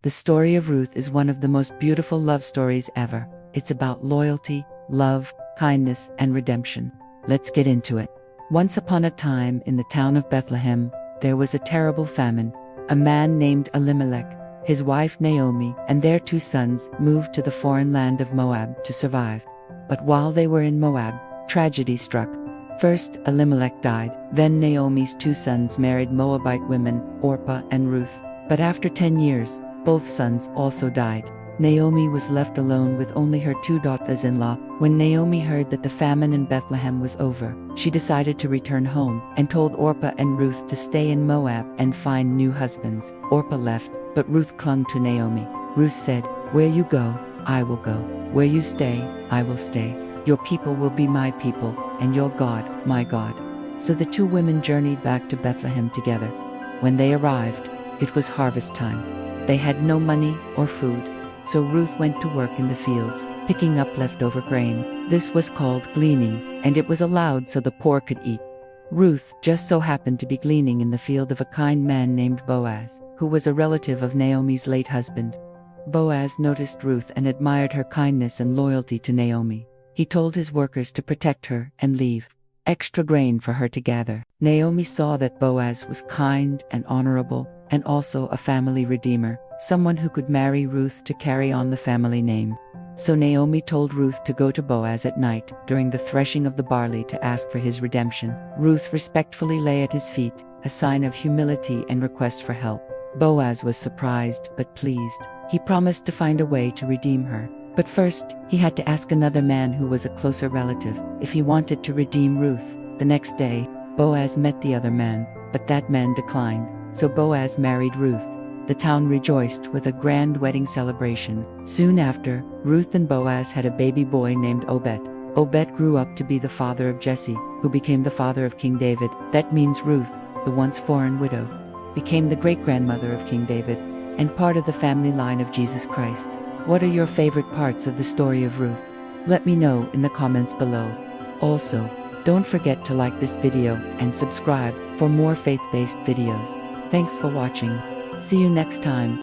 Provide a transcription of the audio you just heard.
The story of Ruth is one of the most beautiful love stories ever. It's about loyalty, love, kindness, and redemption. Let's get into it. Once upon a time, in the town of Bethlehem, there was a terrible famine. A man named Elimelech, his wife Naomi, and their 2 sons moved to the foreign land of Moab to survive. But while they were in Moab, tragedy struck. First, Elimelech died. Then Naomi's 2 sons married Moabite women, Orpah and Ruth. But after 10 years, both sons also died. Naomi was left alone with only her 2 daughters-in-law. When Naomi heard that the famine in Bethlehem was over, she decided to return home and told Orpah and Ruth to stay in Moab and find new husbands. Orpah left, but Ruth clung to Naomi. Ruth said, "Where you go, I will go. Where you stay, I will stay. Your people will be my people, and your God, my God." So the 2 women journeyed back to Bethlehem together. When they arrived, it was harvest time. They had no money or food, so Ruth went to work in the fields, picking up leftover grain. This was called gleaning, and it was allowed so the poor could eat. Ruth just so happened to be gleaning in the field of a kind man named Boaz, who was a relative of Naomi's late husband. Boaz noticed Ruth and admired her kindness and loyalty to Naomi. He told his workers to protect her and leave extra grain for her to gather. Naomi saw that Boaz was kind and honorable, and also a family redeemer, someone who could marry Ruth to carry on the family name. So Naomi told Ruth to go to Boaz at night during the threshing of the barley to ask for his redemption. Ruth respectfully lay at his feet, a sign of humility and request for help. Boaz was surprised but pleased. He promised to find a way to redeem her. But first, he had to ask another man who was a closer relative if he wanted to redeem Ruth. The next day, Boaz met the other man, but that man declined, so Boaz married Ruth. The town rejoiced with a grand wedding celebration. Soon after, Ruth and Boaz had a baby boy named Obed. Obed grew up to be the father of Jesse, who became the father of King David. That means Ruth, the once foreign widow, became the great-grandmother of King David, and part of the family line of Jesus Christ. What are your favorite parts of the story of Ruth? Let me know in the comments below. Also, don't forget to like this video and subscribe for more faith-based videos. Thanks for watching. See you next time.